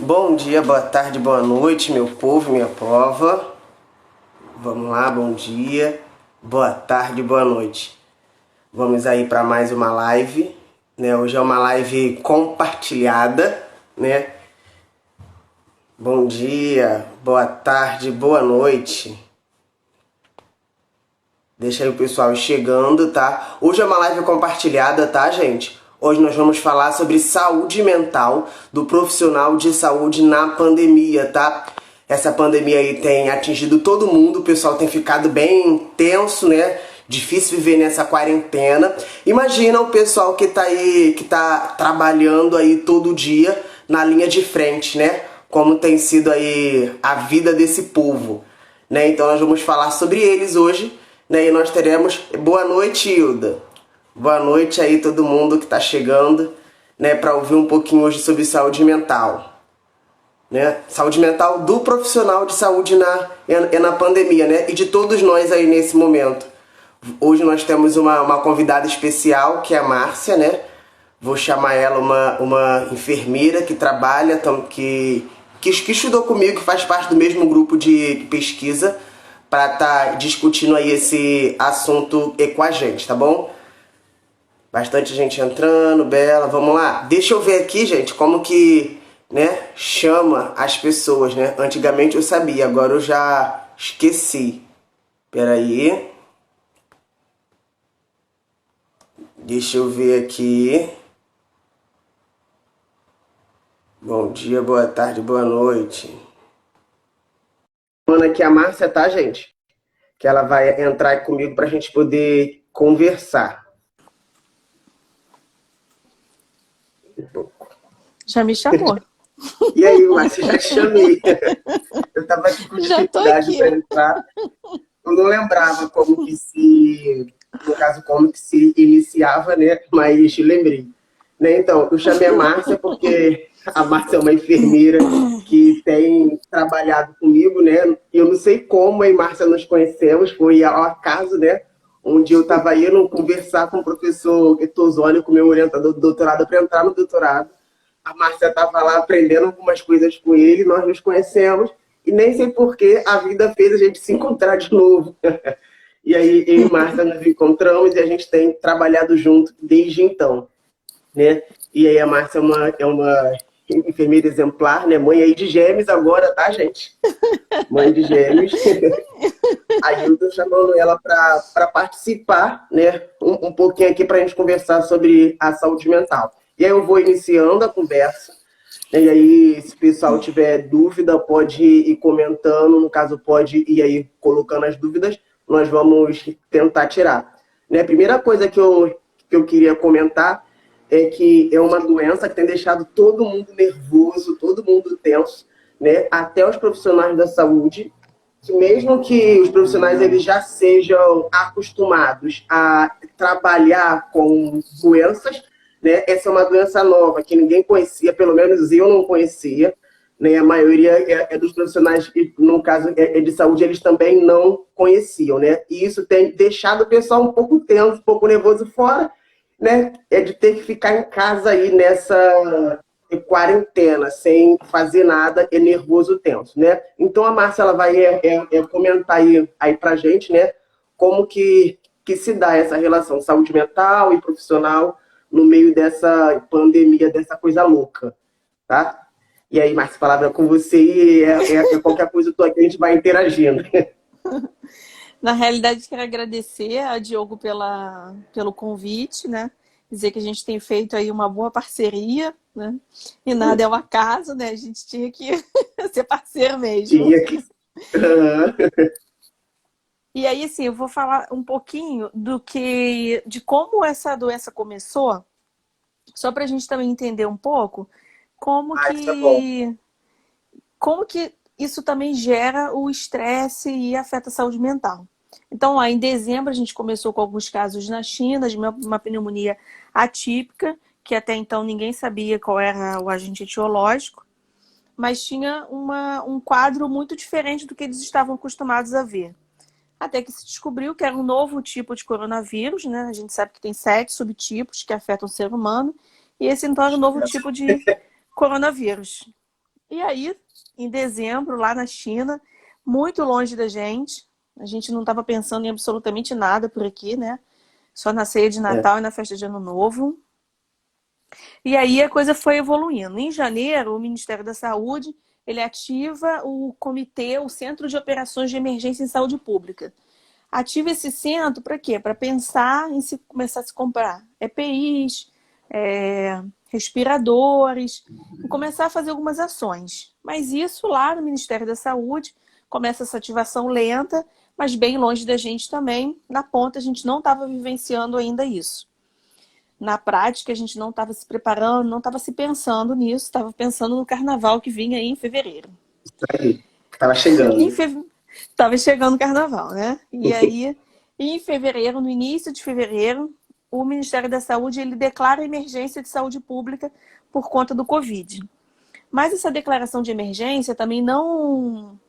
Bom dia, boa tarde, boa noite, meu povo, minha pova. Vamos lá, bom dia, boa tarde, boa noite. Vamos aí para mais uma live, né? Hoje é uma live compartilhada, né? Bom dia, boa tarde, boa noite. Deixa aí o pessoal chegando, tá? Hoje é uma live compartilhada, tá, gente? Hoje nós vamos falar sobre saúde mental do profissional de saúde na pandemia, tá? Essa pandemia aí tem atingido todo mundo, o pessoal tem ficado bem tenso, né? Difícil viver nessa quarentena. Imagina o pessoal que tá aí, que tá trabalhando aí todo dia na linha de frente, né? Como tem sido aí a vida desse povo, né? Então nós vamos falar sobre eles hoje, né? E nós teremos... Boa noite, Hilda. Boa noite aí todo mundo que está chegando, né? Para ouvir um pouquinho hoje sobre saúde mental, né? Saúde mental do profissional de saúde na pandemia, né? E de todos nós aí nesse momento. Hoje nós temos uma convidada especial, que é a Márcia, né? Vou chamar ela uma enfermeira que trabalha, que estudou comigo, que faz parte do mesmo grupo de pesquisa, para estar discutindo aí esse assunto com a gente, tá bom? Bastante gente entrando, Bela, vamos lá. Deixa eu ver aqui, gente, como que, né, chama as pessoas, né? Antigamente eu sabia, agora eu já esqueci. Peraí. Deixa eu ver aqui. Bom dia, boa tarde, boa noite. Falando aqui a Márcia, tá, gente? Que ela vai entrar comigo pra gente poder conversar. Já me chamou. E aí, Márcia, já te chamei. Eu tava aqui com Já tô dificuldade aqui. para entrar. Eu não lembrava como que se, no caso, como que se iniciava, né? Mas lembrei. Né? Então, eu chamei a Márcia porque a Márcia é uma enfermeira que tem trabalhado comigo, né? Eu não sei como eu e Márcia nos conhecemos, foi ao acaso, né? Onde eu estava indo conversar com o professor Etosónio, com o meu orientador do doutorado, para entrar no doutorado. A Márcia estava lá aprendendo algumas coisas com ele, nós nos conhecemos, e nem sei por que a vida fez a gente se encontrar de novo. E aí eu e Márcia nos encontramos e a gente tem trabalhado junto desde então, né? E aí a Márcia é uma enfermeira exemplar, né? Mãe aí de gêmeos agora, tá, gente? Mãe de gêmeos. Aí eu estou chamando ela para participar, né? Um pouquinho aqui para a gente conversar sobre a saúde mental. E aí eu vou iniciando a conversa, né? E aí, se o pessoal tiver dúvida, pode ir comentando, no caso, pode ir aí colocando as dúvidas, nós vamos tentar tirar. Né? A primeira coisa que eu queria comentar é que é uma doença que tem deixado todo mundo nervoso, todo mundo tenso, né? Até os profissionais da saúde, que mesmo que os profissionais eles já sejam acostumados a trabalhar com doenças, né? Essa é uma doença nova que ninguém conhecia, pelo menos eu não conhecia, né? A maioria é dos profissionais que, no caso é de saúde, eles também não conheciam, né? E isso tem deixado o pessoal um pouco tenso, um pouco nervoso fora, né? É de ter que ficar em casa aí nessa quarentena, sem fazer nada, é nervoso, tenso, né? Então a Márcia ela vai comentar aí pra gente, né? Como que se dá essa relação saúde mental e profissional no meio dessa pandemia, dessa coisa louca, tá? E aí, Márcia, a palavra é com você e qualquer coisa eu tô aqui, a gente vai interagindo. Na realidade, quero agradecer a Diogo pelo convite, né? Dizer que a gente tem feito aí uma boa parceria, né? E nada é um acaso, né? A gente tinha que ser parceiro mesmo. Tinha que... E aí, assim, eu vou falar um pouquinho de como essa doença começou, só para a gente também entender um pouco como Ah, isso é bom. que, como que isso também gera o estresse e afeta a saúde mental. Então, lá em dezembro, a gente começou com alguns casos na China de uma pneumonia atípica, que até então ninguém sabia qual era o agente etiológico, mas tinha um quadro muito diferente do que eles estavam acostumados a ver. Até que se descobriu que era um novo tipo de coronavírus, né? A gente sabe que tem 7 subtipos que afetam o ser humano, e esse então era um novo tipo de coronavírus. E aí, em dezembro, lá na China, muito longe da gente, a gente não estava pensando em absolutamente nada por aqui, né? Só na ceia de É. Natal e na festa de Ano Novo. E aí a coisa foi evoluindo. Em janeiro, o Ministério da Saúde, ele ativa o comitê, o Centro de Operações de Emergência em Saúde Pública. Ativa esse centro para quê? Para pensar em começar a se comprar EPIs, respiradores, e começar a fazer algumas ações. Mas isso lá no Ministério da Saúde começa essa ativação lenta, mas bem longe da gente também. Na ponta, a gente não estava vivenciando ainda isso. Na prática, a gente não estava se preparando, não estava se pensando nisso, estava pensando no carnaval que vinha aí em fevereiro. Isso aí. Tava chegando. Estava chegando o carnaval, né? E aí, em fevereiro, no início de fevereiro, o Ministério da Saúde ele declara emergência de saúde pública por conta do Covid. Mas essa declaração de emergência também não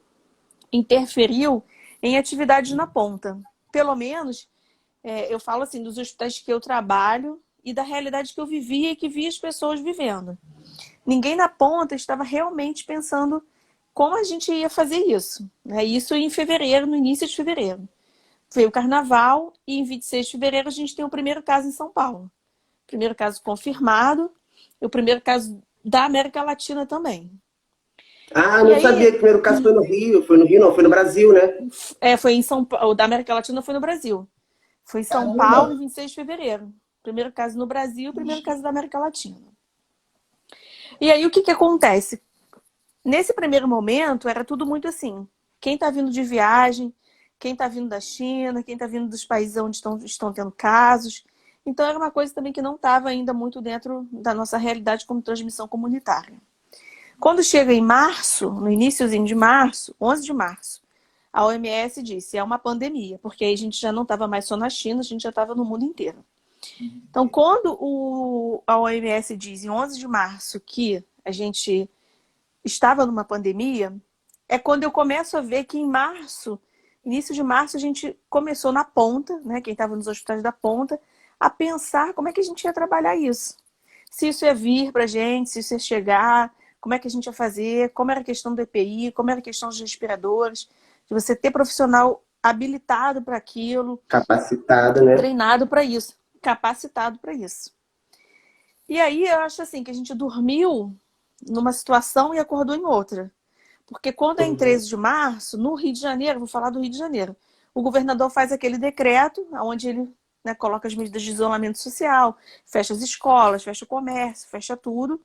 interferiu em atividades na ponta. Pelo menos, eu falo assim, dos hospitais que eu trabalho e da realidade que eu vivia e que via as pessoas vivendo. Ninguém na ponta estava realmente pensando como a gente ia fazer isso. Né? Isso em fevereiro, no início de fevereiro. Veio o carnaval e em 26 de fevereiro a gente tem o primeiro caso em São Paulo. Primeiro caso confirmado e o primeiro caso da América Latina também. Ah, E não aí, sabia que o primeiro caso foi no Rio. Foi no Rio, não, foi no Brasil, né? foi em São Paulo, o da América Latina foi no Brasil. Foi em São Paulo, Caramba. em 26 de fevereiro. Primeiro caso no Brasil, primeiro caso da América Latina. E aí, o que acontece? Nesse primeiro momento, era tudo muito assim. Quem está vindo de viagem, quem está vindo da China, quem está vindo dos países onde estão tendo casos. Então, era uma coisa também que não estava ainda muito dentro da nossa realidade como transmissão comunitária. Quando chega em março, no iníciozinho de março, 11 de março, a OMS disse, é uma pandemia, porque aí a gente já não estava mais só na China, a gente já estava no mundo inteiro. Então, quando a OMS diz, em 11 de março, que a gente estava numa pandemia, é quando eu começo a ver que em março, início de março, a gente começou na ponta, né, quem estava nos hospitais da ponta, a pensar como é que a gente ia trabalhar isso. Se isso ia vir para a gente, se isso ia chegar, como é que a gente ia fazer, como era a questão do EPI, como era a questão dos respiradores, de você ter profissional habilitado para aquilo, Capacitada, né? treinado para isso, capacitado para isso. E aí eu acho assim que a gente dormiu numa situação e acordou em outra. Porque quando é em Uhum. 13 de março, no Rio de Janeiro, vou falar do Rio de Janeiro, o governador faz aquele decreto onde ele, né, coloca as medidas de isolamento social, fecha as escolas, fecha o comércio, fecha tudo.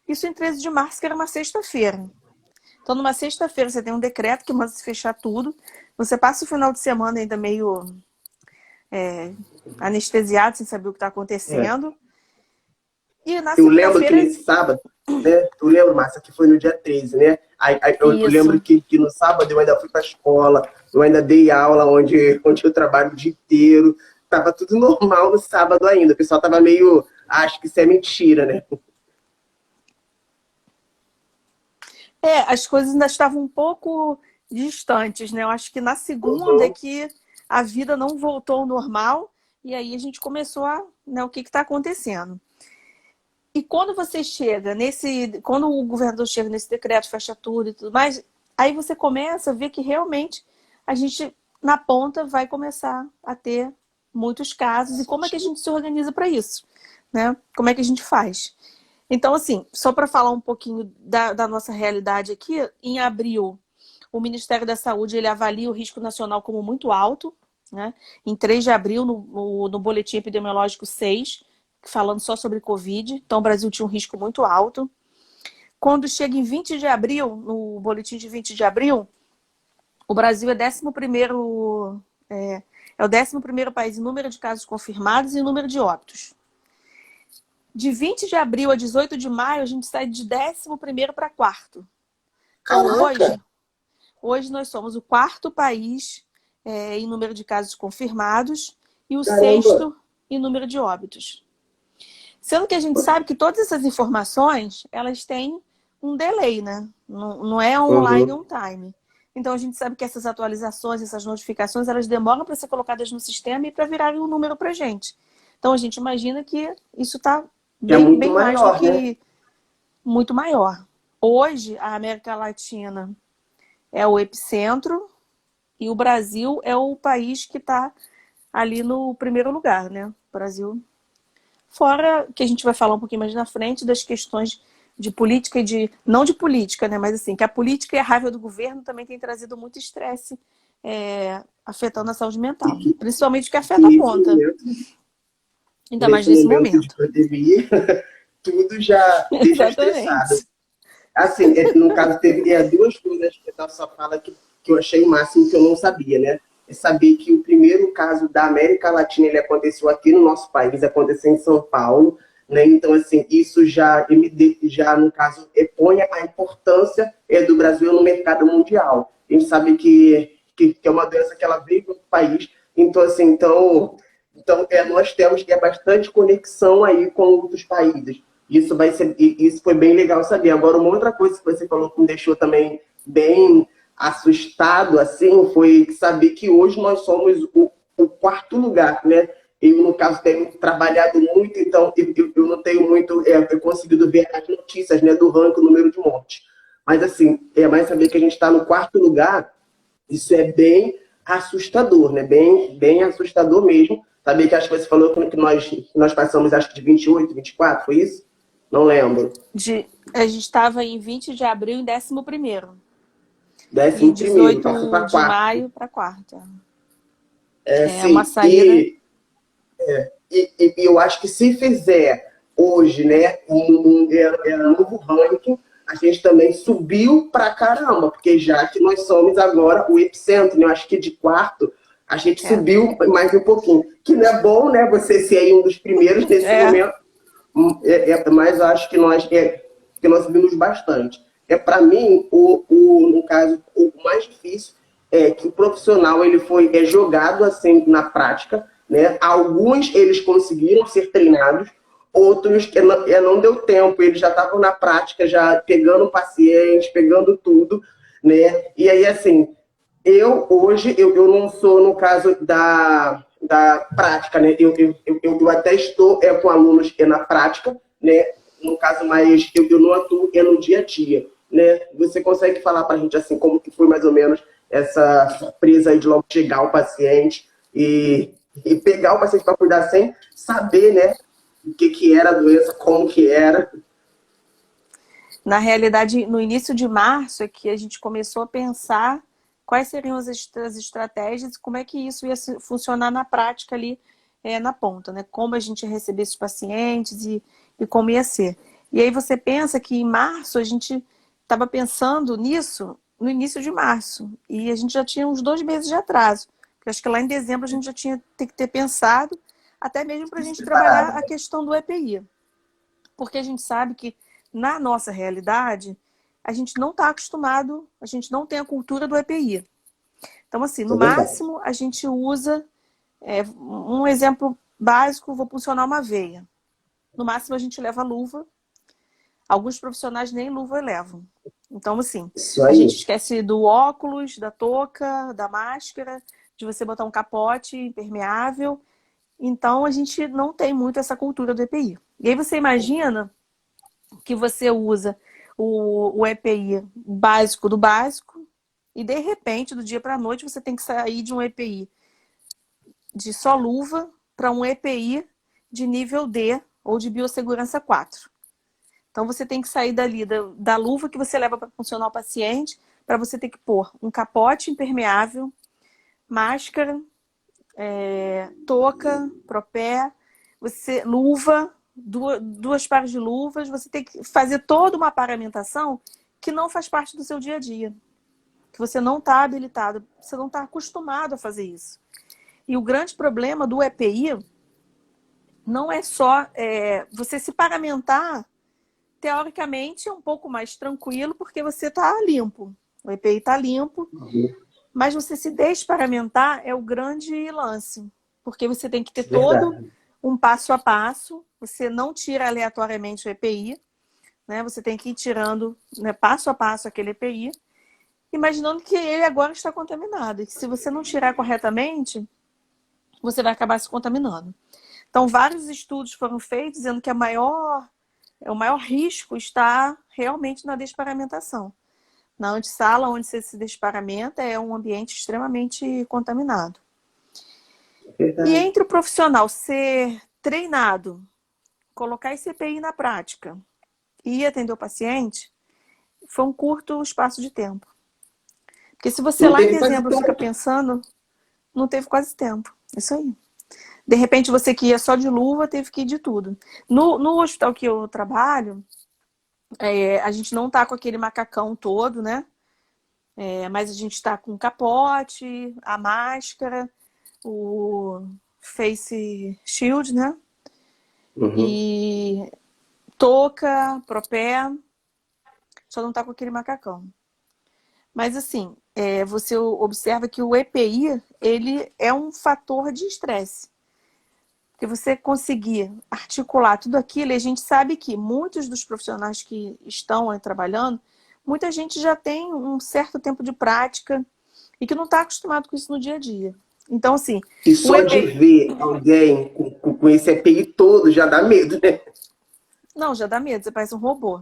Isso em 13 de março, que era uma sexta-feira. Então, numa sexta-feira, você tem um decreto que manda se fechar tudo. Você passa o final de semana ainda meio anestesiado, sem saber o que está É. acontecendo. E na Eu lembro que segunda-feira, nesse sábado, né? Tu lembra, Márcia, que foi no dia 13, né? Aí eu lembro isso. que no sábado eu ainda fui pra escola, eu ainda dei aula onde eu trabalho o dia inteiro. Tava tudo normal no sábado ainda. O pessoal tava meio, acho que isso é mentira, né? As coisas ainda estavam um pouco distantes, né? Eu acho que na segunda é Uhum. que a vida não voltou ao normal e aí a gente começou a, né, o que está acontecendo. E quando você chega quando o governador chega nesse decreto, fecha tudo e tudo mais, aí você começa a ver que realmente a gente, na ponta, vai começar a ter muitos casos e como é que a gente se organiza para isso, né? Como é que a gente faz? Então, assim, só para falar um pouquinho da nossa realidade aqui, em abril, o Ministério da Saúde ele avalia o risco nacional como muito alto, né? Em 3 de abril, no Boletim Epidemiológico 6, falando só sobre Covid, então o Brasil tinha um risco muito alto. Quando chega em 20 de abril, no Boletim de 20 de abril, o Brasil é o 11º país em número de casos confirmados e número de óbitos. De 20 de abril a 18 de maio, a gente sai de 11º para 4º. Então, Caraca! hoje nós somos o 4º país em número de casos confirmados e o Caramba! 6º em número de óbitos. Sendo que a gente sabe que todas essas informações, elas têm um delay, né? Não é online Uhum. on time. Então, a gente sabe que essas atualizações, essas notificações, elas demoram para ser colocadas no sistema e para virarem um número para a gente. Então, a gente imagina que isso está Que é bem, muito bem mais do maior, né? que muito maior. Hoje, a América Latina é o epicentro e o Brasil é o país que está ali no primeiro lugar, né? O Brasil. Fora que a gente vai falar um pouquinho mais na frente das questões de política e de... Não de política, né? Mas assim, que a política e a raiva do governo também tem trazido muito estresse, afetando a saúde mental. Principalmente o que afeta a ponta. Ainda mais nesse momento. De pandemia, tudo já deixa estressado. Exatamente. Assim, no caso, teve duas coisas que a só fala que eu achei o máximo, que eu não sabia, né? É saber que o primeiro caso da América Latina, ele aconteceu aqui no nosso país, aconteceu em São Paulo, né? Então, assim, isso já, no caso, põe a importância do Brasil no mercado mundial. A gente sabe que é uma doença que ela veio para o país, então, assim, nós temos que ter bastante conexão aí com outros países. Isso foi bem legal saber. Agora, uma outra coisa que você falou que me deixou também bem assustado, assim, foi saber que hoje nós somos o quarto lugar, né? Eu, no caso, tenho trabalhado muito, então eu não tenho muito conseguido ver as notícias, né, do ranking, o número de mortes. Mas, assim, mais saber que a gente está no quarto lugar, isso é bem assustador, né? Bem assustador mesmo. Saber que acho que você falou que nós passamos, acho que de 28, 24, foi isso? Não lembro. A gente estava em 20 de abril em 11º. 11º, e 18 de quarto. maio para quarta. Sim. Uma saída. E eu acho que se fizer hoje, né, um novo ranking, a gente também subiu pra caramba, porque já que nós somos agora o epicentro, né? Eu acho que de quarto a gente subiu mais um pouquinho. Que não é bom, né, você ser aí um dos primeiros nesse momento, mas eu acho que nós subimos bastante. Para mim, no caso, o mais difícil é que o profissional ele foi jogado assim na prática, né? Alguns eles conseguiram ser treinados, outros não deu tempo, eles já estavam na prática, já pegando pacientes, pegando tudo, né? E aí, assim, hoje eu não sou no caso da prática, né? Eu até estou com alunos na prática, né? No caso, mas eu não atuo no dia a dia, né? Você consegue falar para a gente assim como que foi mais ou menos essa surpresa aí de logo chegar o paciente e pegar o paciente para cuidar sem saber, né? O que era a doença, como que era. Na realidade, no início de março é que a gente começou a pensar quais seriam as estratégias e como é que isso ia funcionar na prática ali na ponta, né? Como a gente ia receber esses pacientes e como ia ser. E aí você pensa que em março a gente estava pensando nisso no início de março e a gente já tinha uns 2 meses de atraso. Porque acho que lá em dezembro a gente já tinha que ter pensado até mesmo para a gente trabalhar a questão do EPI. Porque a gente sabe que na nossa realidade a gente não está acostumado, a gente não tem a cultura do EPI. Então, assim, no máximo, a gente usa, um exemplo básico, vou puncionar uma veia. No máximo, a gente leva luva. Alguns profissionais nem luva levam. Então, assim, a gente esquece do óculos, da touca, da máscara, de você botar um capote impermeável. Então, a gente não tem muito essa cultura do EPI. E aí você imagina que você usa o EPI básico do básico e, de repente, do dia para a noite, você tem que sair de um EPI de só luva para um EPI de nível D ou de biossegurança 4. Então, você tem que sair dali da luva que você leva para funcionar o paciente para você ter que pôr um capote impermeável, máscara, touca, propé, luva, duas pares de luvas, você tem que fazer toda uma paramentação que não faz parte do seu dia a dia. Que você não está habilitado, você não está acostumado a fazer isso. E o grande problema do EPI não é só você se paramentar, teoricamente é um pouco mais tranquilo porque você está limpo. O EPI está limpo. Mas você se desparamentar é o grande lance. Porque você tem que ter todo um passo a passo. Você não tira aleatoriamente o EPI. Né? Você tem que ir tirando, né, passo a passo aquele EPI. Imaginando que ele agora está contaminado. E que se você não tirar corretamente, você vai acabar se contaminando. Então, vários estudos foram feitos dizendo que a maior o maior risco está realmente na desparamentação. Na antessala, onde você se desparamenta, é um ambiente extremamente contaminado. E entre o profissional ser treinado, colocar esse EPI na prática e atender o paciente, foi um curto espaço de tempo. Porque se você lá em dezembro fica pensando, não teve quase tempo. Isso aí. De repente, você que ia só de luva, teve que ir de tudo. No hospital que eu trabalho, a gente não tá com aquele macacão todo, né? Mas a gente está com o capote, a máscara, o face shield, né? E touca, propé, só não tá com aquele macacão. Mas assim, você observa que o EPI, ele é um fator de estresse. Porque você conseguir articular tudo aquilo, e a gente sabe que muitos dos profissionais que estão aí trabalhando, muita gente já tem um certo tempo de prática e que não está acostumado com isso no dia a dia. Então, assim... E só de ver alguém com esse EPI todo já dá medo, né? Não, já dá medo, você parece um robô.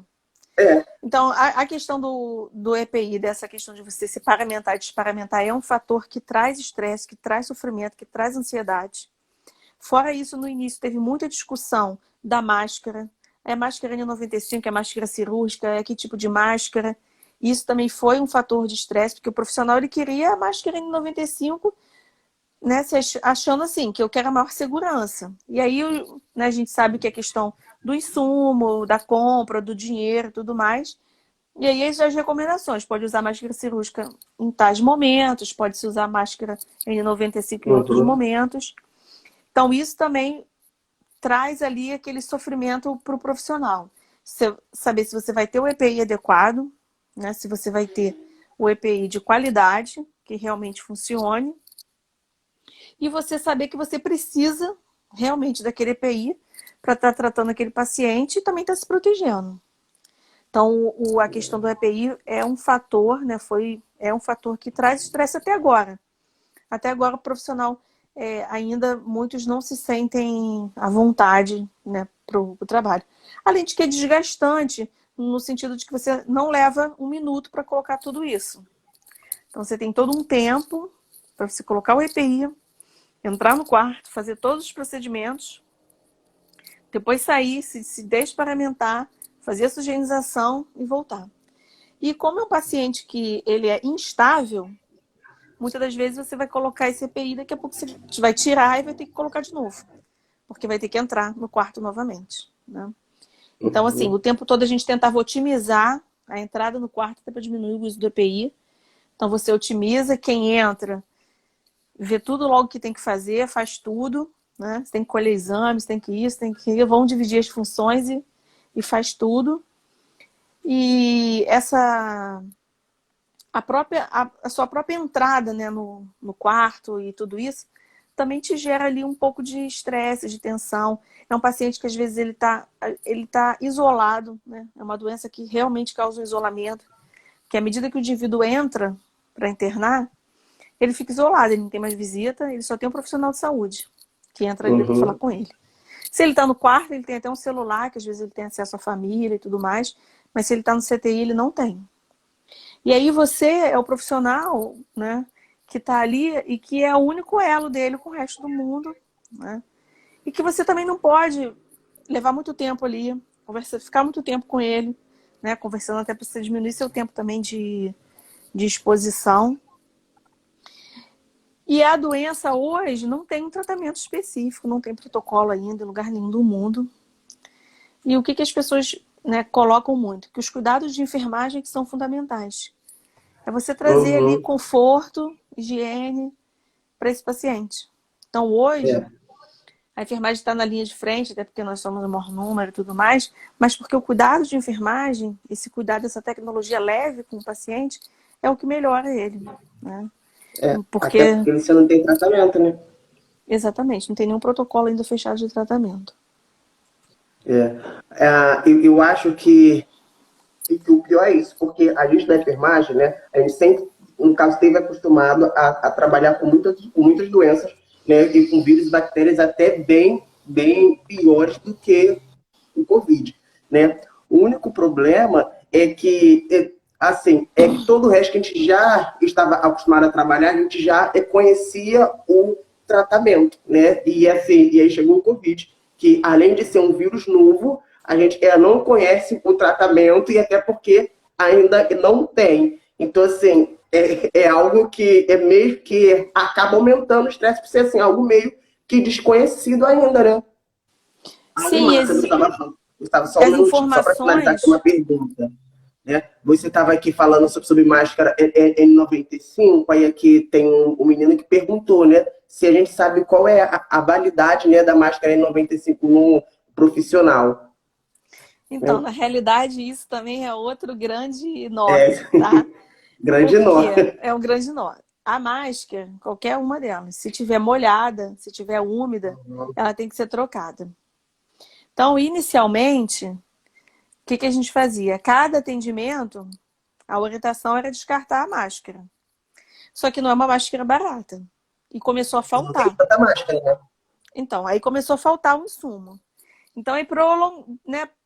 Então, a questão do EPI, dessa questão de você se paramentar e desparamentar, é um fator que traz estresse, que traz sofrimento, que traz ansiedade. Fora isso, no início teve muita discussão da máscara. É máscara N95, é máscara cirúrgica, é que tipo de máscara. Isso também foi um fator de estresse, porque o profissional ele queria a máscara N95, né, achando assim, que eu quero a maior segurança. E aí, né, a gente sabe que a questão do insumo, da compra, do dinheiro e tudo mais. E aí, as recomendações. Pode usar máscara cirúrgica em tais momentos, pode-se usar máscara N95 em outros momentos. Então, isso também traz ali aquele sofrimento para o profissional. Saber se você vai ter o EPI adequado, né? Se você vai ter o EPI de qualidade, que realmente funcione. E você saber que você precisa realmente daquele EPI para estar tratando aquele paciente e também estar se protegendo. Então, a questão do EPI é um fator, né? É um fator que traz estresse até agora. Até agora o profissional... ainda muitos não se sentem à vontade, né, para o trabalho. Além de que é desgastante, no sentido de que você não leva um minuto para colocar tudo isso. Então você tem todo um tempo para você colocar o EPI, entrar no quarto, fazer todos os procedimentos, depois sair, se desparamentar, fazer a higienização e voltar. E como é um paciente que ele é instável, muitas das vezes você vai colocar esse EPI, daqui a pouco você vai tirar e vai ter que colocar de novo. Porque vai ter que entrar no quarto novamente, né? Então, assim, o tempo todo a gente tentava otimizar a entrada no quarto até para diminuir o uso do EPI. Então, você otimiza, quem entra, vê tudo logo que tem que fazer, faz tudo, né? Você tem que colher exames, tem que isso, tem que ir, vão dividir as funções e faz tudo. E a sua própria entrada, né, no quarto e tudo isso, também te gera ali um pouco de estresse, de tensão. É um paciente que às vezes ele tá isolado, né? É uma doença que realmente causa um isolamento, que à medida que o indivíduo entra para internar, ele fica isolado, ele não tem mais visita, ele só tem um profissional de saúde que entra ali para falar com ele. Se ele está no quarto, ele tem até um celular, que às vezes ele tem acesso à família e tudo mais, mas se ele está no CTI, ele não tem. E aí você é o profissional, né, que está ali e que é o único elo dele com o resto do mundo, né? E que você também não pode levar muito tempo ali, ficar muito tempo com ele, né, conversando até para você diminuir seu tempo também de exposição. E a doença hoje não tem um tratamento específico, não tem protocolo ainda em lugar nenhum do mundo. E o que as pessoas, né, colocam muito? Que os cuidados de enfermagem que são fundamentais. É você trazer ali conforto, higiene para esse paciente. Então hoje, a enfermagem está na linha de frente, até porque nós somos o maior número e tudo mais, mas porque o cuidado de enfermagem, esse cuidado dessa tecnologia leve com o paciente, é o que melhora ele, né? Até porque você não tem tratamento, né? Exatamente, não tem nenhum protocolo ainda fechado de tratamento. Eu acho que o pior é isso, porque a gente da enfermagem, né, a gente sempre, no caso, esteve acostumado a trabalhar com muitas doenças, né, e com vírus e bactérias até bem piores do que o Covid. né? O único problema é que, assim, é que todo o resto que a gente já estava acostumado a trabalhar, a gente já conhecia o tratamento, né? E assim, e aí chegou o Covid, que além de ser um vírus novo, a gente não conhece o tratamento e até porque ainda não tem. Então, assim, é algo que é meio que acaba aumentando o estresse por ser assim, algo meio que desconhecido ainda, né? Aí, Sim, Márcia, eu estava só um as minutinho, só para finalizar aqui uma informações. pergunta. Né? Você estava aqui falando sobre máscara N95, aí aqui tem um menino que perguntou, né, se a gente sabe qual é a validade, né, da máscara N95 no profissional. Então, Né? na realidade, isso também é outro grande nó, É, tá? grande Por nó. quê? É um grande nó. A máscara, qualquer uma delas, se tiver molhada, se tiver úmida, ela tem que ser trocada. Então, inicialmente, o que a gente fazia? Cada atendimento, a orientação era descartar a máscara. Só que não é uma máscara barata. E começou a Não tem faltar. tanta máscara, né? Então, aí começou a faltar o insumo. Então, aí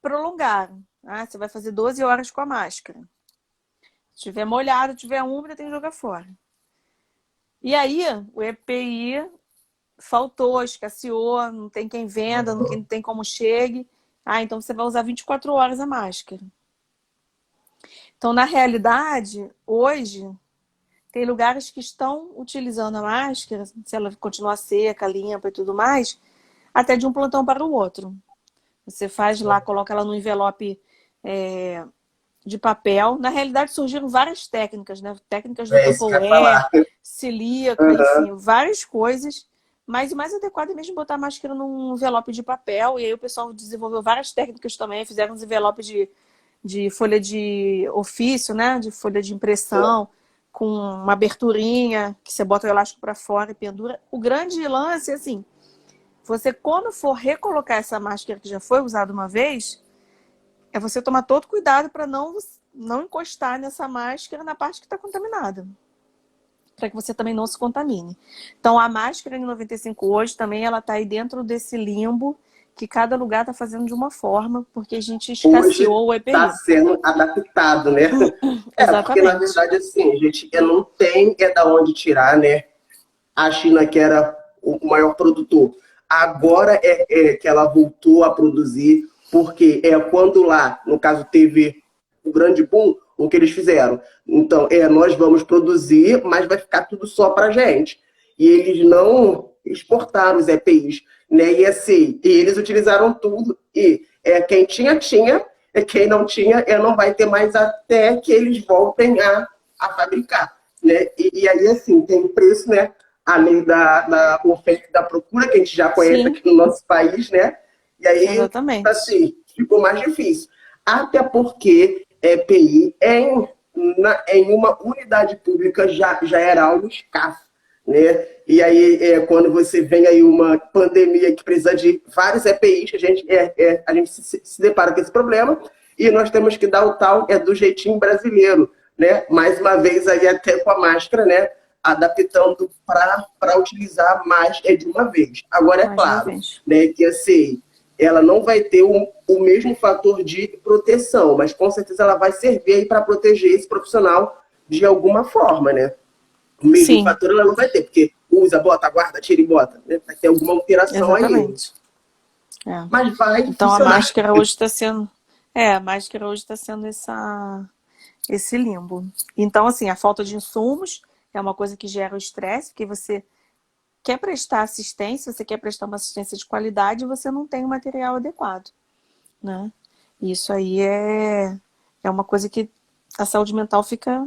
prolongaram. Ah, você vai fazer 12 horas com a máscara. Se tiver molhado, tiver úmida, tem que jogar fora. E aí, o EPI faltou, escasseou, não tem quem venda, não tem como chegue. Ah, então você vai usar 24 horas a máscara. Então, na realidade, hoje, tem lugares que estão utilizando a máscara, se ela continuar seca, limpa e tudo mais, até de um plantão para o outro. Você faz lá, coloca ela no envelope de papel. Na realidade, surgiram várias técnicas, né? Técnicas do É isso que eu ia Tupperware, falar. silica, Uhum. enfim, várias coisas. Mas o mais adequado é mesmo botar a máscara num envelope de papel. E aí o pessoal desenvolveu várias técnicas também, fizeram uns envelopes de folha de ofício, né? De folha de impressão, com uma aberturinha, que você bota o elástico para fora e pendura. O grande lance é assim, você quando for recolocar essa máscara que já foi usada uma vez, é você tomar todo cuidado para não encostar nessa máscara na parte que está contaminada. Para que você também não se contamine. Então, a máscara N95 hoje também ela está aí dentro desse limbo que cada lugar está fazendo de uma forma, porque a gente Hoje escasseou o está EPI. sendo adaptado, né? Porque na Exatamente. verdade, assim, a gente não tem da onde tirar, né? A China, que era o maior produtor, agora que ela voltou a produzir, porque quando lá, no caso, teve o grande boom, o que eles fizeram? Então, nós vamos produzir, mas vai ficar tudo só para gente. E eles não exportaram os EPIs, né? E assim, e eles utilizaram tudo, e quem tinha, tinha, quem não tinha, não vai ter mais até que eles voltem a fabricar. Né? E aí, assim, tem preço, né? Além da oferta e da procura, que a gente já conhece Sim, aqui no nosso país, né? E aí, exatamente. assim, ficou mais difícil. Até porque EPI em uma unidade pública já era algo escasso, né? E aí, quando você vem aí uma pandemia que precisa de vários EPIs, a gente se depara com esse problema e nós temos que dar o tal do jeitinho brasileiro, né? Mais uma vez aí até com a máscara, né? Adaptando para utilizar mais de uma vez. Agora, é Mais uma claro, vez. né, que assim, ela não vai ter o mesmo fator de proteção, mas com certeza ela vai servir aí para proteger esse profissional de alguma forma, né? O mesmo Sim, fator ela não vai ter, porque usa, bota, guarda, tira e bota. Né? Vai ter alguma alteração aí. exatamente. É. Mas vai Então a funcionar. máscara hoje está sendo. A máscara hoje está sendo esse limbo. Então, assim, a falta de insumos é uma coisa que gera o estresse, porque você quer prestar assistência, você quer prestar uma assistência de qualidade e você não tem o material adequado, né? Isso aí é uma coisa que a saúde mental fica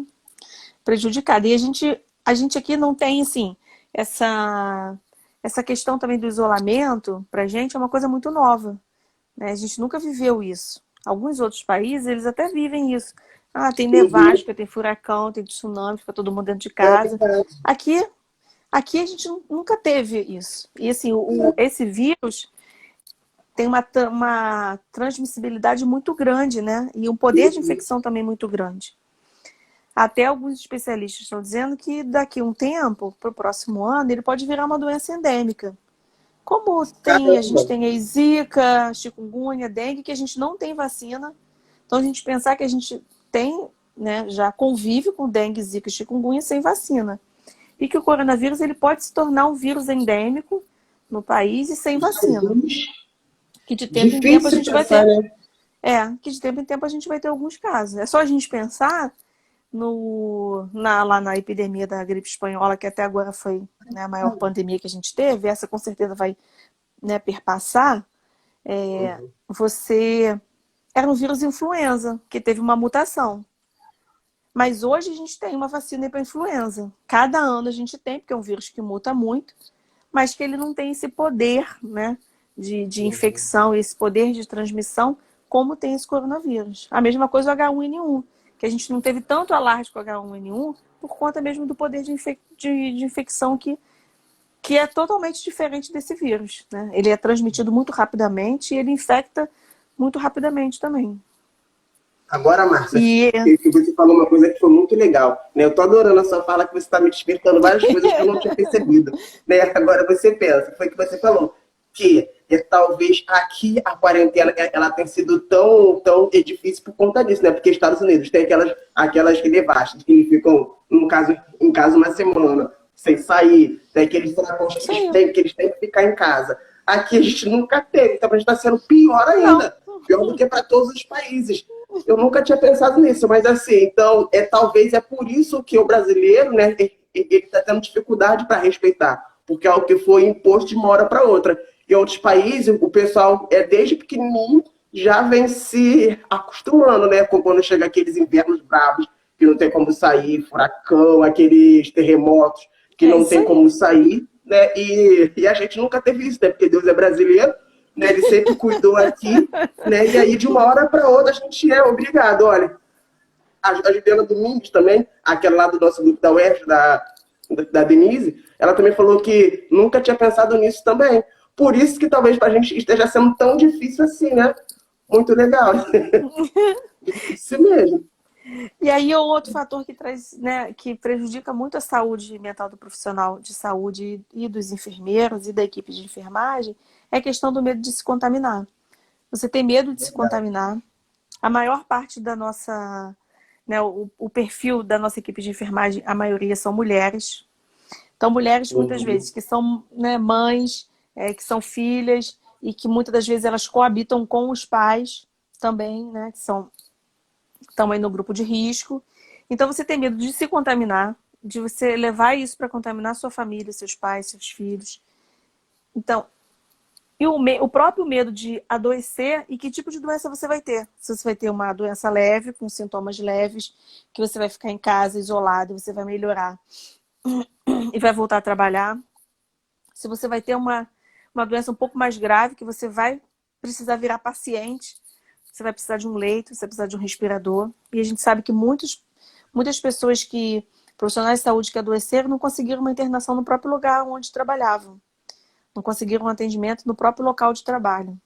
prejudicada. E a gente aqui não tem, assim, essa questão também do isolamento, pra gente, é uma coisa muito nova, né? A gente nunca viveu isso. Alguns outros países, eles até vivem isso. Ah, tem Uhum. nevasca, tem furacão, tem tsunami, fica todo mundo dentro de É casa. verdade. Aqui, aqui a gente nunca teve isso. E assim, esse vírus tem uma transmissibilidade muito grande, né? E um poder de Uhum. infecção também muito grande. Até alguns especialistas estão dizendo que daqui a um tempo, para o próximo ano, ele pode virar uma doença endêmica. Como a gente Caramba. tem aí Zika, chikungunya, dengue, que a gente não tem vacina. Então, a gente pensar que a gente tem, né, já convive com dengue, zika e chikungunya sem vacina. E que o coronavírus ele pode se tornar um vírus endêmico no país e sem vacina. Jesus. Que de tempo em tempo a Difícil gente vai pensar, ter. né? Que de tempo em tempo a gente vai ter alguns casos. É só a gente pensar lá na epidemia da gripe espanhola, que até agora foi, né, a maior pandemia que a gente teve. Essa com certeza vai, né, perpassar. Você era um vírus influenza, que teve uma mutação. Mas hoje a gente tem uma vacina para influenza. Cada ano a gente tem, porque é um vírus que muta muito, mas que ele não tem esse poder, né, de infecção, esse poder de transmissão, como tem esse coronavírus. A mesma coisa o H1N1, que a gente não teve tanto alarde com o H1N1 por conta mesmo do poder de infecção que é totalmente diferente desse vírus, né? Ele é transmitido muito rapidamente e ele infecta muito rapidamente também. Agora, Márcia, E você falou uma coisa que foi muito legal, né? Eu tô adorando a sua fala, que você está me despertando várias coisas que eu não tinha percebido, né? Agora você pensa, foi o que você falou, que talvez aqui a quarentena ela tenha sido tão difícil por conta disso, né? Porque Estados Unidos tem aquelas que devastam, que ficam, no caso, em casa uma semana, sem sair, tem aqueles trapos que eles têm que ficar em casa. Aqui a gente nunca teve, então a gente está sendo pior ainda, pior do que para todos os países. Eu nunca tinha pensado nisso, mas assim, então, talvez é por isso que o brasileiro, né, ele está tendo dificuldade para respeitar, porque é o que foi imposto de uma hora para outra. Em outros países, o pessoal, desde pequenininho, já vem se acostumando, né, quando chega aqueles invernos bravos, que não tem como sair, furacão, aqueles terremotos, que não tem como sair, né, e a gente nunca teve isso, né, porque Deus é brasileiro, né, ele sempre cuidou aqui, né, e aí de uma hora para outra a gente é obrigado. Olha, a Juliana Domingues também, aquela lá do nosso grupo da UERJ, da Denise, ela também falou que nunca tinha pensado nisso também. Por isso que talvez para a gente esteja sendo tão difícil assim, né? Muito legal. Isso mesmo. E aí, outro fator que traz, né, que prejudica muito a saúde mental do profissional de saúde e dos enfermeiros e da equipe de enfermagem é a questão do medo de se contaminar. Você tem medo de se contaminar. A maior parte da nossa, né, o perfil da nossa equipe de enfermagem, a maioria são mulheres. Então, mulheres muitas vezes que são, né, mães, que são filhas e que muitas das vezes elas coabitam com os pais também, né, que estão aí no grupo de risco. Então, você tem medo de se contaminar, de você levar isso para contaminar sua família, seus pais, seus filhos. Então, e o próprio medo de adoecer e que tipo de doença você vai ter. Se você vai ter uma doença leve, com sintomas leves, que você vai ficar em casa, isolado, você vai melhorar e vai voltar a trabalhar. Se você vai ter uma doença um pouco mais grave, que você vai precisar virar paciente, você vai precisar de um leito, você vai precisar de um respirador. E a gente sabe que muitas pessoas profissionais de saúde que adoeceram, não conseguiram uma internação no próprio lugar onde trabalhavam. Não conseguiram um atendimento no próprio local de trabalho.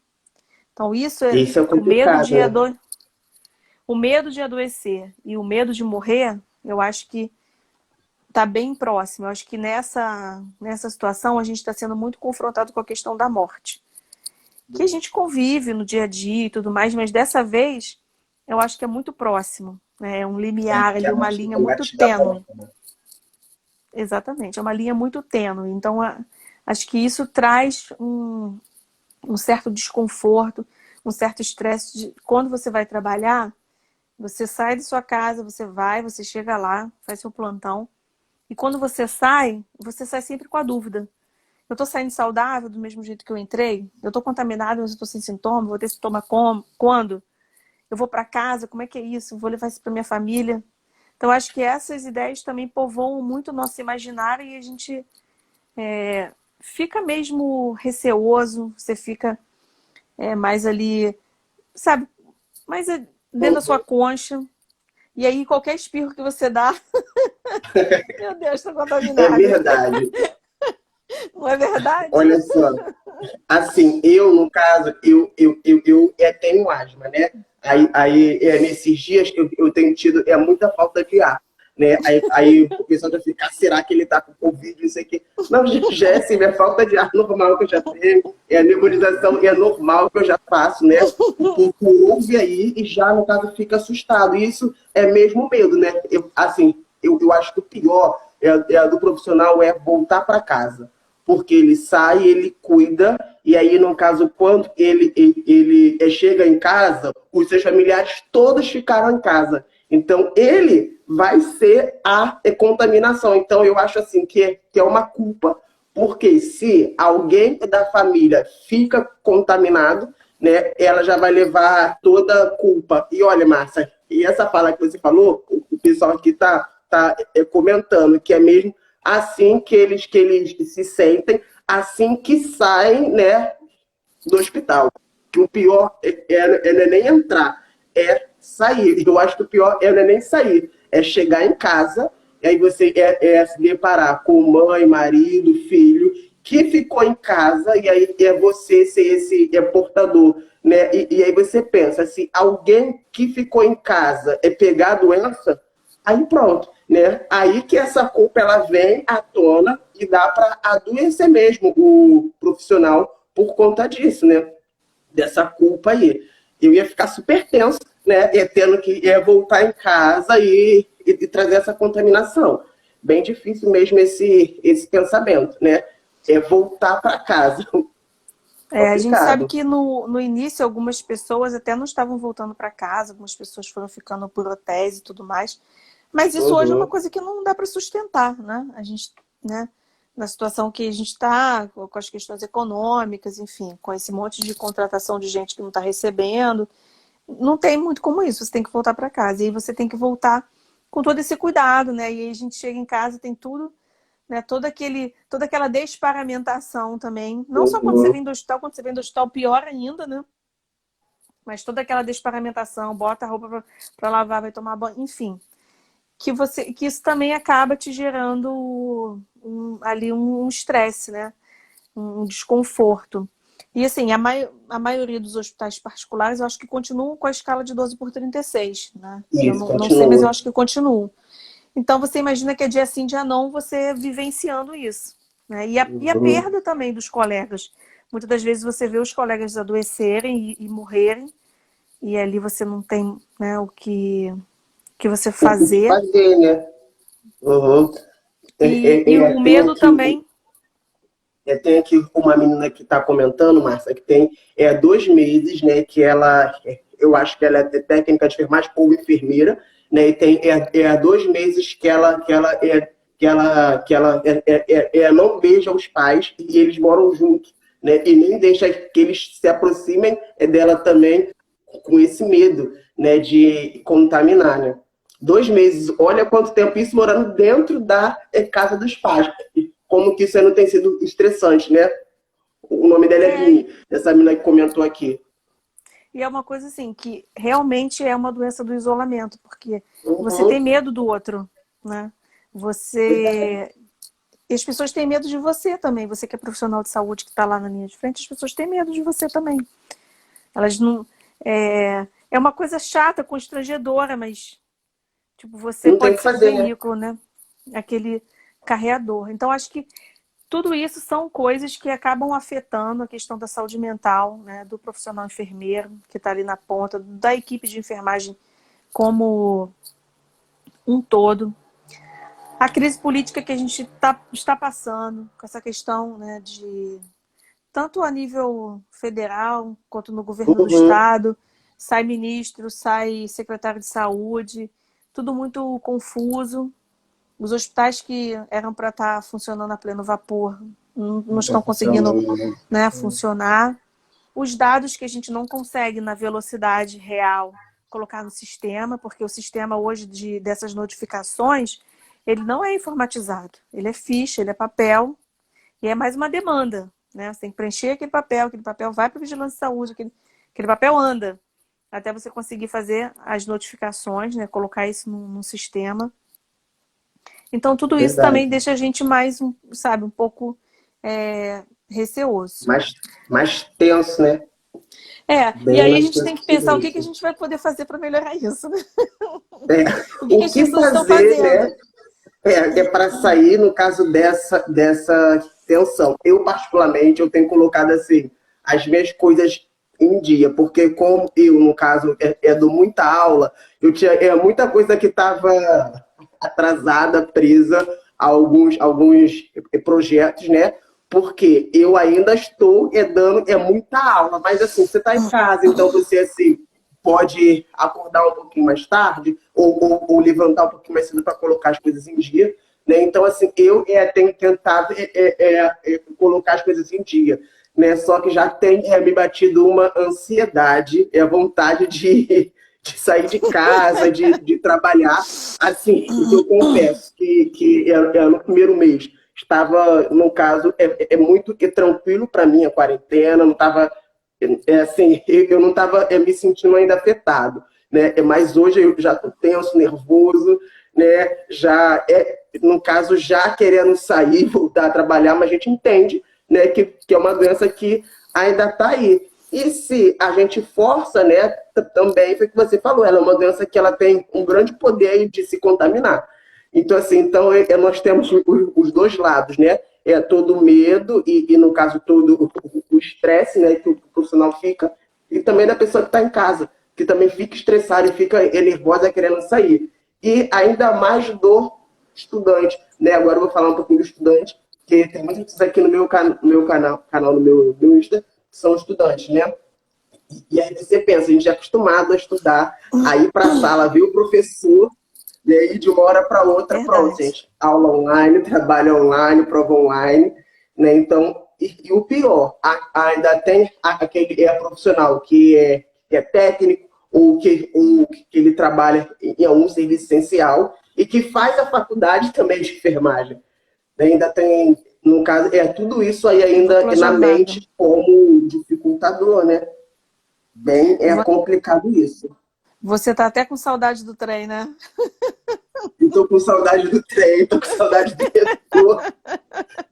Então, isso é o medo de o medo de adoecer e o medo de morrer, eu acho que está bem próximo. Eu acho que nessa situação a gente está sendo muito confrontado com a questão da morte. Que a gente convive no dia a dia e tudo mais, mas dessa vez eu acho que é muito próximo. Né? É um limiar ali, uma linha muito tênue. Exatamente, é uma linha muito tênue. Então, acho que isso traz um certo desconforto, um certo estresse. Quando você vai trabalhar, você sai de sua casa, você chega lá, faz seu plantão. E quando você sai sempre com a dúvida. Eu estou saindo saudável do mesmo jeito que eu entrei? Eu estou contaminada, mas eu estou sem sintoma? Vou ter sintoma quando? Eu vou para casa? Como é que é isso? Vou levar isso para minha família? Então, acho que essas ideias também povoam muito o nosso imaginário e a gente fica mesmo receoso, você fica mais ali, sabe, mais dentro da sua concha. E aí, qualquer espirro que você dá, meu Deus, estou contaminada. É verdade. Não é verdade? Olha só. Assim, no caso, eu tenho asma, né? Aí nesses dias eu tenho tido muita falta de ar. né? Aí o pessoal já fica, será que ele tá com Covid, não sei o quê. Não, já é assim, é falta de ar normal que eu já tenho, é a nebulização é normal que eu já faço, né? O corpo ouve aí e já, no caso, fica assustado. E isso é mesmo medo, né? Eu acho que o pior é do profissional é voltar para casa. Porque ele sai, ele cuida, e aí, no caso, quando ele chega em casa, os seus familiares todos ficaram em casa. Então, ele vai ser a contaminação. Então, eu acho assim que é uma culpa, porque se alguém da família fica contaminado, né, ela já vai levar toda a culpa. E olha, Márcia, e essa fala que você falou, o pessoal aqui tá comentando que é mesmo assim que eles se sentem, assim que saem, né, do hospital. Que o pior é nem entrar, é sair. Eu acho que o pior não é nem sair, é chegar em casa, e aí você se deparar com mãe, marido, filho, que ficou em casa, e aí é você ser esse portador. Né? E aí você pensa, se alguém que ficou em casa pegar a doença, aí pronto, né? Aí que essa culpa ela vem à tona e dá para adoecer mesmo o profissional por conta disso, né? Dessa culpa aí. Eu ia ficar super tenso, né? Tendo que voltar em casa e trazer essa contaminação. Bem difícil mesmo esse pensamento, né? É voltar para casa. A gente sabe Complicado. que no início algumas pessoas até não estavam voltando para casa, algumas pessoas foram ficando por hotéis e tudo mais. Mas isso hoje é uma Uhum. coisa que não dá para sustentar, né? A gente, né, na situação que a gente está, com as questões econômicas, enfim, com esse monte de contratação de gente que não está recebendo, não tem muito como isso. Você tem que voltar para casa. E aí você tem que voltar com todo esse cuidado, né? E aí a gente chega em casa, tem tudo, né? Toda aquela desparamentação também. Não só quando você Uhum. vem do hospital, quando você vem do hospital, pior ainda, né? Mas toda aquela desparamentação, bota a roupa para lavar, vai tomar banho, enfim. Que isso também acaba te gerando ali um estresse, né? Um desconforto. E assim, a maioria dos hospitais particulares eu acho que continuam com a escala de 12/36, né? Eu Isso, não sei, mas eu continua. acho que continuam. Então você imagina que é dia sim, dia não, você vivenciando isso. Né? E a Uhum. perda também dos colegas. Muitas das vezes você vê os colegas adoecerem e morrerem, e ali você não tem, né, que você O que fazer. fazer, né? Uhum. E o Tem medo aqui, também. tem aqui uma menina que está comentando, Márcia, que tem 2 meses, né? Que ela, eu acho que ela é técnica de enfermagem ou enfermeira, né? E tem 2 meses que ela não beija os pais e eles moram juntos, né? E nem deixa que eles se aproximem dela também com esse medo, né? De contaminar, né? 2 meses, olha quanto tempo isso morando dentro da casa dos pais. Como que isso não tem sido estressante, né? O nome dela é É, Vini, essa menina que comentou aqui. e é uma coisa assim, que realmente é uma doença do isolamento, porque você Uhum. tem medo do outro, né? Você. E as pessoas têm medo de você também. Você que é profissional de saúde que está lá na linha de frente, as pessoas têm medo de você também. Elas não. É uma coisa chata, constrangedora, mas tipo, você Não tem o pode que ser o fazer, né? veículo, né? Aquele carreador. Então, acho que tudo isso são coisas que acabam afetando a questão da saúde mental, né, do profissional enfermeiro que está ali na ponta, da equipe de enfermagem como um todo. A crise política que a gente está passando, com essa questão, né, de tanto a nível federal quanto no governo do Uhum. estado, sai ministro, sai secretário de saúde, tudo muito confuso. Os hospitais que eram para estar funcionando a pleno vapor não Não tá estão conseguindo, funcionando, né? né, funcionar. Os dados que a gente não consegue na velocidade real colocar no sistema, porque o sistema hoje dessas notificações, ele não é informatizado. Ele é ficha, ele é papel, e é mais uma demanda. Né? Você tem que preencher aquele papel vai para a vigilância de saúde, aquele papel anda, até você conseguir fazer as notificações, né? Colocar isso num sistema. Então, tudo isso também Verdade. deixa a gente mais, sabe, um pouco receoso. Mais tenso, né? E bem aí a mais gente tem que pensar o que a consciente. gente vai poder fazer para melhorar isso, né? É, O que o as que pessoas estão fazer, né? fazendo. É para sair, no caso dessa tensão. Eu, particularmente, eu tenho colocado assim, as minhas coisas em dia, porque como eu, no caso, dou muita aula, eu tinha muita coisa que estava atrasada, presa a alguns projetos, né? Porque eu ainda estou dando muita aula, mas assim, você está em casa, então você assim pode acordar um pouquinho mais tarde ou levantar um pouquinho mais cedo para colocar as coisas em dia, né? Então assim, eu tenho tentado colocar as coisas em dia, né? Só que já tem me batido uma ansiedade, a vontade de sair de casa, de trabalhar. Assim, eu confesso que no primeiro mês estava, no caso, muito tranquilo para mim a quarentena, não estava, assim, eu não estava me sentindo ainda afetado, né? Mas hoje eu já estou tenso, nervoso, né? Já no caso, já querendo sair, voltar a trabalhar, mas a gente entende, né, que é uma doença que ainda está aí. E se a gente força, né, também foi o que você falou, ela é uma doença que ela tem um grande poder de se contaminar. Então, assim, então nós temos os dois lados, né? Todo o medo no caso, todo o estresse, né, que o profissional fica, e também da pessoa que está em casa, que também fica estressada e fica nervosa querendo sair. E ainda mais do estudante, né? Agora eu vou falar um pouquinho do estudante, que tem muitos gente aqui no meu canal no meu Insta, que são estudantes, né? E aí você pensa, a gente é acostumado a estudar, a ir para a sala, ver o professor, né, e de uma hora para outra, pronto, Verdade. gente. Aula online, trabalho online, prova online, né? Então, e o pior, ainda tem aquele profissional que é técnico ou que ele trabalha em algum serviço essencial e que faz a faculdade também de enfermagem. Ainda tem, no caso, tudo isso aí ainda Dupla na jornada. mente como dificultador, né? Bem, Vo- complicado isso. Você tá até com saudade do trem, né? Eu tô com saudade do trem, tô com saudade do metrô,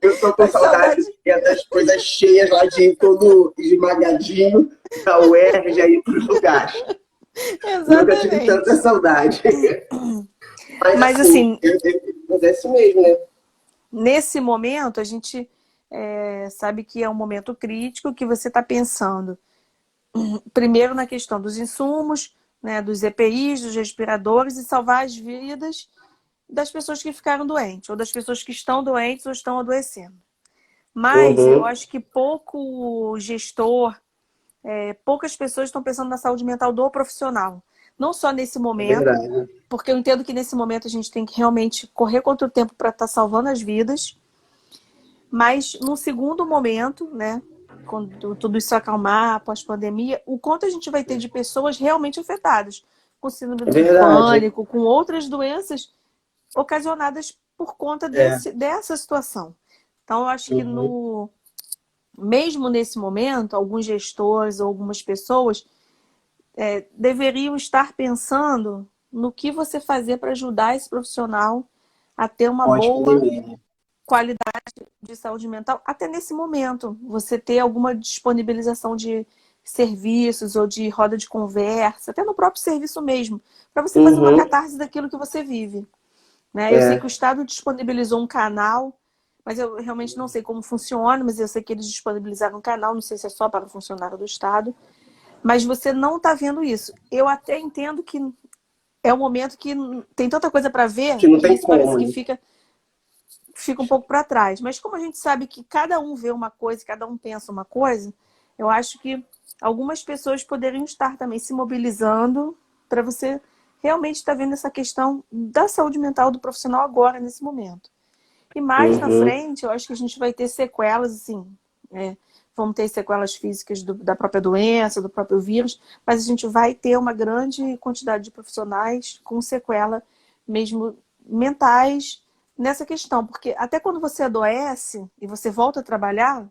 eu tô com Tá com saudade saudade? das coisas cheias lá de todo esmagadinho, da UERJ aí pros lugares. Nunca tive tanta Exatamente. saudade. Mas Mas assim, assim, é assim mesmo, né? nesse momento, a gente sabe que é um momento crítico que você está pensando, primeiro na questão dos insumos, né, dos EPIs, dos respiradores e salvar as vidas das pessoas que ficaram doentes, ou das pessoas que estão doentes ou estão adoecendo. Mas eu Uhum, acho que pouco gestor, poucas pessoas estão pensando na saúde mental do profissional. Não só nesse é momento, verdade. porque eu entendo que nesse momento a gente tem que realmente correr contra o tempo para estar salvando as vidas, mas num segundo momento, né, quando tudo isso acalmar, pós-pandemia, o quanto a gente vai ter de pessoas realmente afetadas, com síndrome É do verdade. pânico, com outras doenças ocasionadas por conta É. dessa situação. Então, eu acho que Uhum. mesmo nesse momento, alguns gestores ou algumas pessoas deveriam estar pensando no que você fazer para ajudar esse profissional a ter uma boa Pós-pandemia. qualidade de saúde mental, até nesse momento. Você ter alguma disponibilização de serviços ou de roda de conversa, até no próprio serviço mesmo, para você fazer uma Uhum. catarse daquilo que você vive. Né? Eu sei que o É. Estado disponibilizou um canal, mas eu realmente não sei como funciona, mas eu sei que eles disponibilizaram um canal, não sei se é só para o funcionário do Estado, mas você não está vendo isso. Eu até entendo que é um momento que tem tanta coisa para ver Que não que tem isso parece como, que né? fica um pouco para trás. Mas como a gente sabe que cada um vê uma coisa, cada um pensa uma coisa, eu acho que algumas pessoas poderiam estar também se mobilizando para você realmente estar vendo essa questão da saúde mental do profissional agora, nesse momento. E mais na Uhum. frente, eu acho que a gente vai ter sequelas, assim, vamos ter sequelas físicas da própria doença, do próprio vírus, mas a gente vai ter uma grande quantidade de profissionais com sequela mesmo mentais nessa questão, porque até quando você adoece e você volta a trabalhar,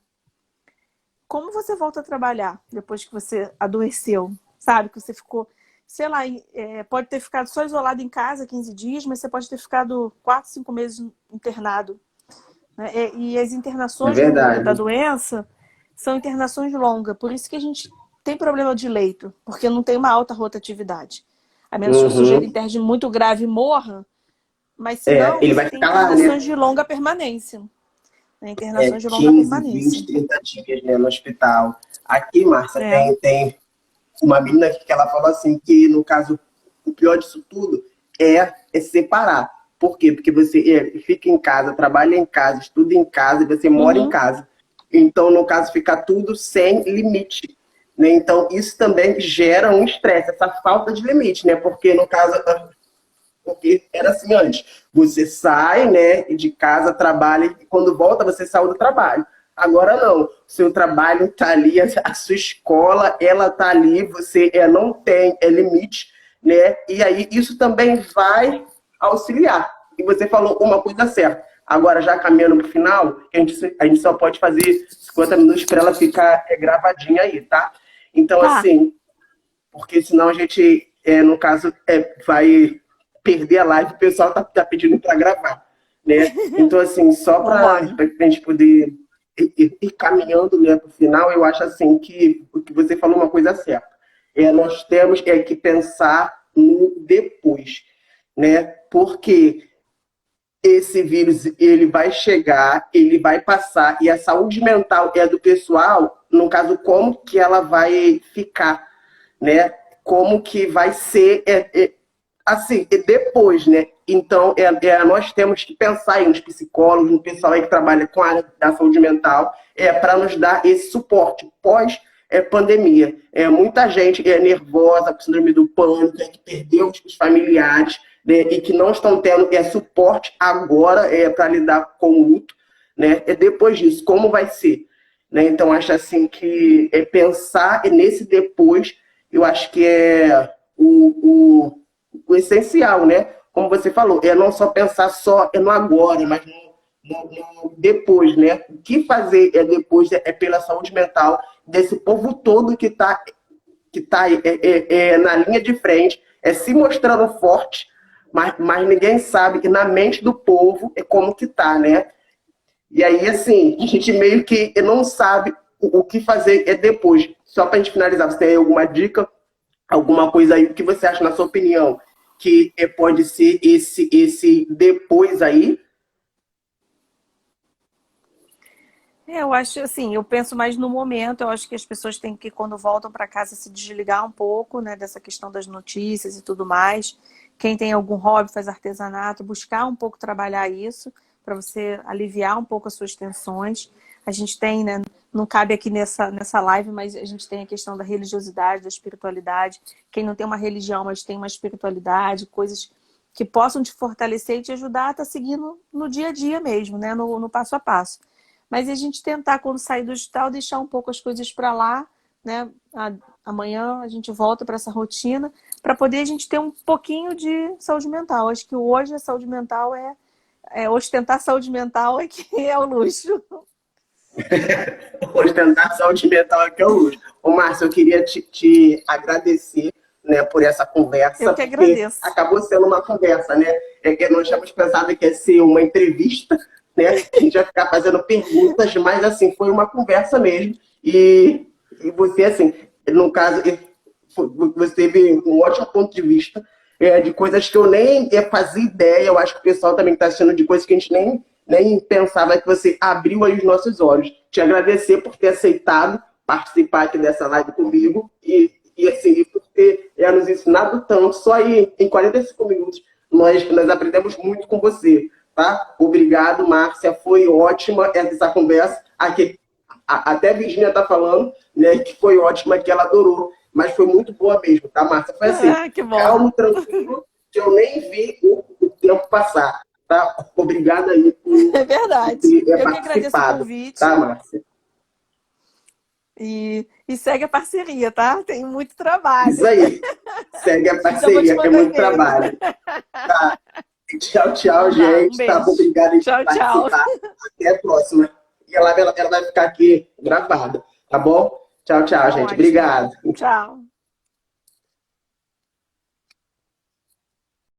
como você volta a trabalhar depois que você adoeceu? Sabe? Que você ficou, sei lá, pode ter ficado só isolado em casa 15 dias, mas você pode ter ficado 4, 5 meses internado. Né? E as É internações da verdade. doença são internações longas. Por isso que a gente tem problema de leito, porque não tem uma alta rotatividade. A menos que o sujeito interne muito grave e morra, mas se não, Ele vai tem ficar lá, internações né? de longa permanência. Né? Internações de longa 15, permanência. 20, 30 dias, né, no hospital. Aqui, Márcia, É. tem uma menina que ela falou assim, que no caso, o pior disso tudo é separar. Por quê? Porque você fica em casa, trabalha em casa, estuda em casa e você mora em casa. Então, no caso, fica tudo sem limite. Né? Então, isso também gera um estresse, essa falta de limite, né? Porque, no caso, porque era assim antes. Você sai, né, de casa, trabalha, e quando volta, você saiu do trabalho. Agora não. Seu trabalho está ali, a sua escola, ela está ali, você não tem limite, né? E aí isso também vai auxiliar. E você falou uma coisa certa. Agora, já caminhando para o final, a gente só pode fazer 50 minutos para ela ficar gravadinha aí, tá? Então, Tá. assim, porque senão a gente, no caso, vai perder a live, o pessoal tá pedindo para gravar, né? Então, assim, só para Vambora. a gente poder ir caminhando, né, para o final, eu acho assim que o que você falou uma coisa certa. Nós temos que pensar no depois, né? Porque esse vírus ele vai chegar, ele vai passar, e a saúde mental do pessoal, no caso, como que ela vai ficar, né? Como que vai ser assim, depois, né? Então, nós temos que pensar aí nos psicólogos, no pessoal aí que trabalha com a área da saúde mental, para nos dar esse suporte pós pandemia. Muita gente nervosa, com síndrome do pânico, que perdeu os familiares, né, e que não estão tendo suporte agora para lidar com o luto, né? Depois disso, como vai ser? Né? Então, acho assim que pensar nesse depois, eu acho que é o essencial, né? Como você falou, não só pensar só no agora, mas no depois, né? O que fazer depois pela saúde mental desse povo todo que tá na linha de frente, se mostrando forte, mas ninguém sabe que na mente do povo como que tá, né? E aí, assim, a gente meio que não sabe o que fazer depois. Só para a gente finalizar, você tem alguma dica, alguma coisa aí, o que você acha, na sua opinião, que pode ser esse depois aí? Eu acho assim, eu penso mais no momento, eu acho que as pessoas têm que, quando voltam para casa, se desligar um pouco, né, dessa questão das notícias e tudo mais. Quem tem algum hobby, faz artesanato, buscar um pouco trabalhar isso, para você aliviar um pouco as suas tensões. A gente tem, né, não cabe aqui nessa live, mas a gente tem a questão da religiosidade, da espiritualidade. Quem não tem uma religião, mas tem uma espiritualidade, coisas que possam te fortalecer e te ajudar a estar seguindo no dia a dia mesmo, né, no passo a passo. Mas a gente tentar, quando sair do hospital, deixar um pouco as coisas para lá, né? Amanhã a gente volta para essa rotina, para poder a gente ter um pouquinho de saúde mental. Acho que hoje a saúde mental ostentar saúde mental é que é o luxo. Ostentar saúde mental é que é o luxo. Ô, Márcio, eu queria te agradecer, né, por essa Eu conversa, que porque agradeço. acabou sendo uma conversa, né? Que nós tínhamos pensado que ia ser uma entrevista, né? Que a gente ia ficar fazendo perguntas, mas assim, foi uma conversa mesmo. E você, assim, no caso, você teve um ótimo ponto de vista de coisas que eu nem fazia ideia. Eu acho que o pessoal também está assistindo de coisas que a gente nem pensava, que você abriu aí os nossos olhos. Te agradecer por ter aceitado participar aqui dessa live comigo e assim, por ter nos ensinado tanto. Só aí, em 45 minutos, nós aprendemos muito com você. Tá? Obrigado, Márcia. Foi ótima essa conversa. Aqui, até a Virginia está falando, né, que foi ótima, que ela adorou. Mas foi muito boa mesmo, tá, Márcia? Foi assim, Que bom. calmo, tranquilo, que eu nem vi o tempo passar. Tá? Obrigada aí É verdade. ter Eu que agradeço o participado. convite. Tá, Márcia? E segue a parceria, tá? Tem muito trabalho. Isso aí. Segue a Já vou te parceria, que é mandar muito e-mail. trabalho. Tá. Tchau, tchau, Então tá, um gente. Tá, beijo. obrigado por Tchau, tchau. participar. Até a próxima. E ela vai ficar aqui gravada, tá bom? Tchau, tchau, Tá gente. ótimo. Obrigado. Tchau.